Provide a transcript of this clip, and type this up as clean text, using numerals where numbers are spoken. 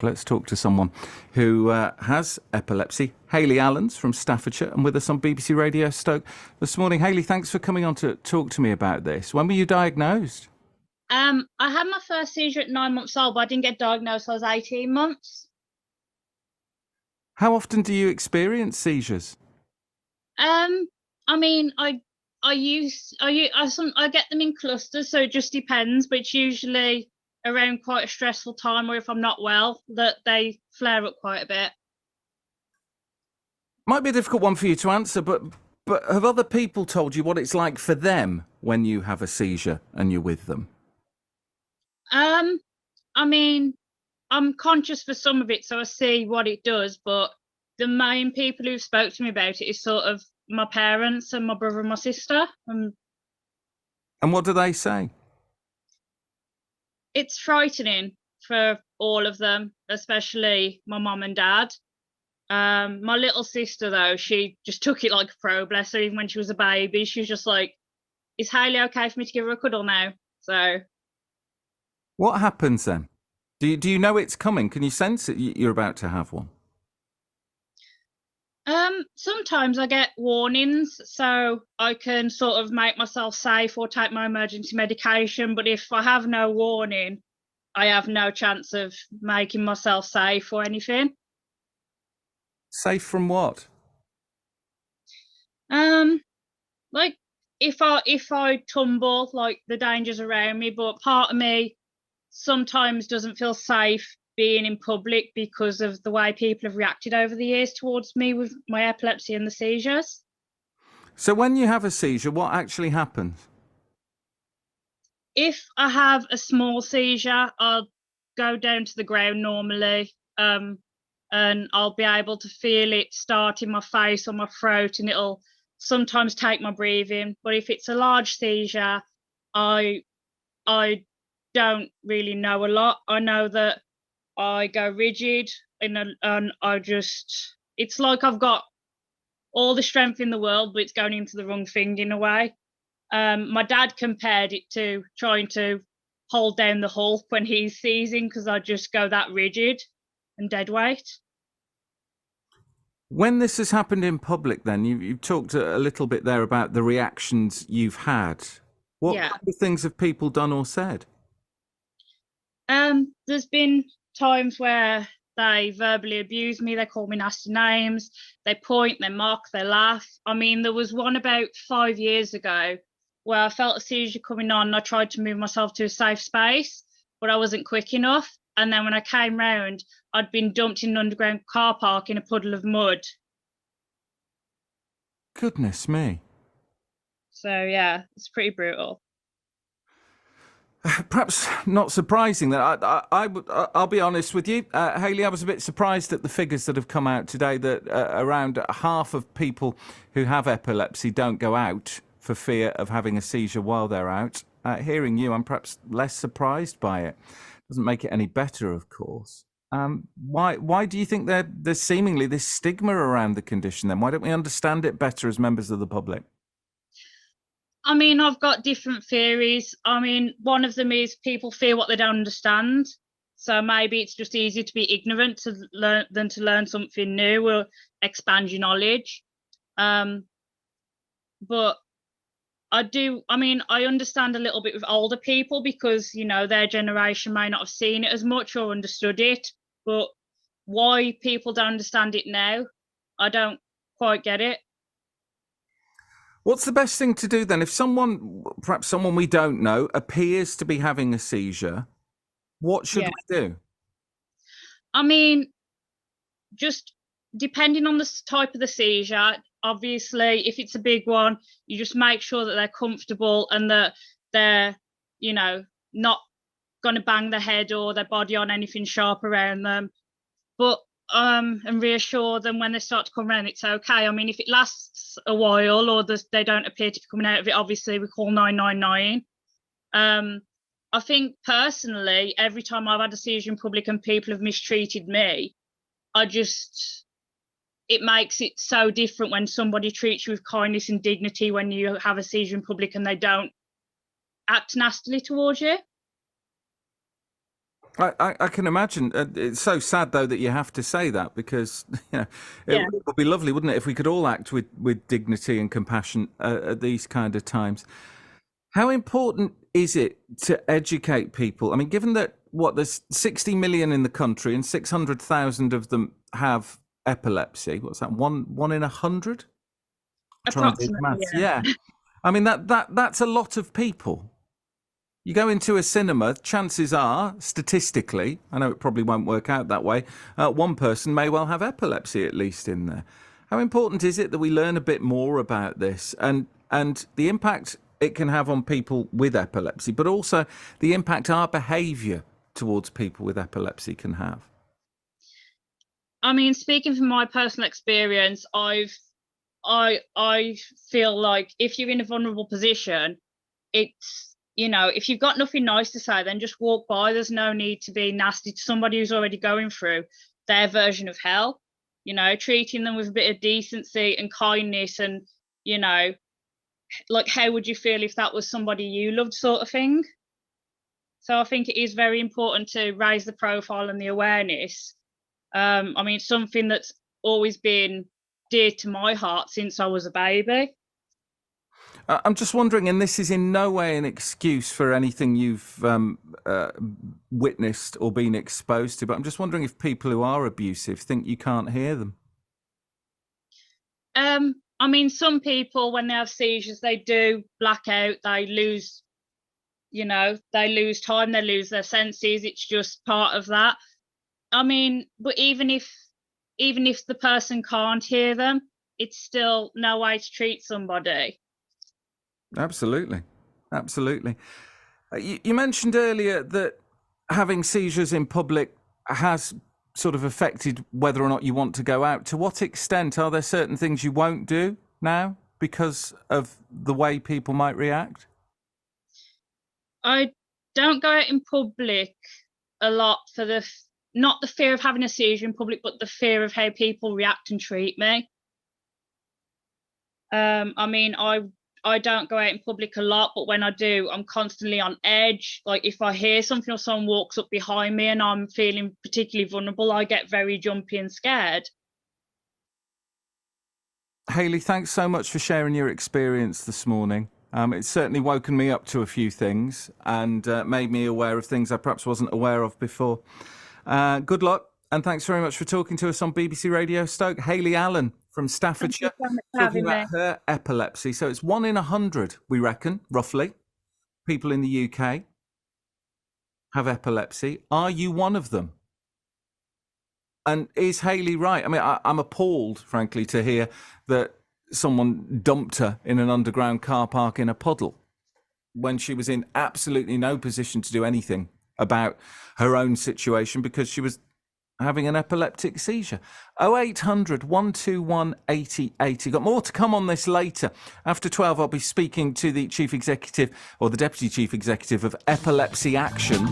Let's talk to someone who has epilepsy. Hayley Allen's from Staffordshire and with us on BBC Radio Stoke this morning. Hayley, thanks for coming on to talk to me about this. When were you diagnosed? I had my first seizure at 9 months old, but I didn't get diagnosed till I was 18 months. How often do you experience seizures? I mean, I get them in clusters, so it just depends, but it's usually around quite a stressful time, or if I'm not well, that they flare up quite a bit. Might be a difficult one for you to answer, but have other people told you what it's like for them when you have a seizure and you're with them? I mean, I'm conscious for some of it, so I see what it does, but the main people who've spoke to me about it is sort of my parents and my brother and my sister. And what do they say? It's frightening for all of them, especially my mum and dad. My little sister, though, she just took it like a pro, bless her. Even when she was a baby, she was just like, is Hayley okay for me to give her a cuddle now? So what happens then? Do you know it's coming? Can you sense it? You're about to have one? Sometimes I get warnings, so I can sort of make myself safe or take my emergency medication. But if I have no warning, I have no chance of making myself safe or anything. Safe from what? Like if I tumble, like the dangers around me, but part of me sometimes doesn't feel safe being in public because of the way people have reacted over the years towards me with my epilepsy and the seizures. So when you have a seizure, what actually happens? If I have a small seizure, I'll go down to the ground normally, and I'll be able to feel it start in my face or my throat, and it'll sometimes take my breathing. But if it's a large seizure, I don't really know a lot. I know that I go rigid and it's like I've got all the strength in the world, but it's going into the wrong thing in a way. My dad compared it to trying to hold down the Hulk when he's seizing, because I just go that rigid and dead weight. When this has happened in public, then you've talked a little bit there about the reactions you've had. What kind of things have people done or said? There's been times where they verbally abuse me, they call me nasty names, they point, they mock, they laugh. I mean, there was one about 5 years ago where I felt a seizure coming on and I tried to move myself to a safe space, but I wasn't quick enough. And then when I came round, I'd been dumped in an underground car park in a puddle of mud. Goodness me. So yeah, it's pretty brutal. Perhaps not surprising that I'll be honest with you, Hayley. I was a bit surprised at the figures that have come out today that around half of people who have epilepsy don't go out for fear of having a seizure while they're out. Hearing you, I'm perhaps less surprised by it. Doesn't make it any better, of course. Why do you think there's seemingly this stigma around the condition then? Why don't we understand it better as members of the public? I mean, I've got different theories. I mean, one of them is people fear what they don't understand. So maybe it's just easier to be ignorant than to learn something new or expand your knowledge. But I understand a little bit with older people because, you know, their generation may not have seen it as much or understood it. But why people don't understand it now, I don't quite get it. What's the best thing to do then? If perhaps someone we don't know, appears to be having a seizure, what should we do? I mean, just depending on the type of the seizure, obviously, if it's a big one, you just make sure that they're comfortable and that they're, you know, not going to bang their head or their body on anything sharp around them. But and reassure them when they start to come around, it's okay. I mean, if it lasts a while or they don't appear to be coming out of it, obviously we call 999. I think personally, every time I've had a seizure in public and people have mistreated me, it makes it so different when somebody treats you with kindness and dignity when you have a seizure in public and they don't act nastily towards you. I can imagine. It's so sad, though, that you have to say that because it Yeah. would be lovely, wouldn't it, if we could all act with dignity and compassion at these kind of times. How important is it to educate people? I mean, given that there's 60 million in the country and 600,000 of them have epilepsy. What's that? One in 100? Trying to do the Approximately, maths. yeah. Yeah. I mean that's a lot of people. You go into a cinema, chances are, statistically, I know it probably won't work out that way, one person may well have epilepsy at least in there. How important is it that we learn a bit more about this and the impact it can have on people with epilepsy, but also the impact our behaviour towards people with epilepsy can have? I mean, speaking from my personal experience, I feel like if you're in a vulnerable position, it's, if you've got nothing nice to say, then just walk by. There's no need to be nasty to somebody who's already going through their version of hell. Treating them with a bit of decency and kindness, and like, how would you feel if that was somebody you loved, sort of thing. So I think it is very important to raise the profile and the awareness. I mean, it's something that's always been dear to my heart since I was a baby. I'm just wondering, and this is in no way an excuse for anything you've witnessed or been exposed to, but I'm just wondering if people who are abusive think you can't hear them. I mean, some people, when they have seizures, they do black out, they lose, they lose time, they lose their senses. It's just part of that. I mean, but even if the person can't hear them, it's still no way to treat somebody. Absolutely. You mentioned earlier that having seizures in public has sort of affected whether or not you want to go out. To what extent? Are there certain things you won't do now because of the way people might react? I don't go out in public a lot for not the fear of having a seizure in public, but the fear of how people react and treat me. I mean, I don't go out in public a lot, but when I do, I'm constantly on edge. Like, if I hear something or someone walks up behind me and I'm feeling particularly vulnerable, I get very jumpy and scared. Hayley, thanks so much for sharing your experience this morning. It's certainly woken me up to a few things and made me aware of things I perhaps wasn't aware of before. Good luck, and thanks very much for talking to us on BBC Radio Stoke. Hayley Allen from Staffordshire, talking about her epilepsy. So it's 1 in 100, we reckon, roughly, people in the UK have epilepsy. Are you one of them? And is Hayley right? I mean, I'm appalled, frankly, to hear that someone dumped her in an underground car park in a puddle when she was in absolutely no position to do anything about her own situation because she was having an epileptic seizure. 0800 121 8080. Got more to come on this later. After 12, I'll be speaking to the chief executive or the deputy chief executive of Epilepsy Action.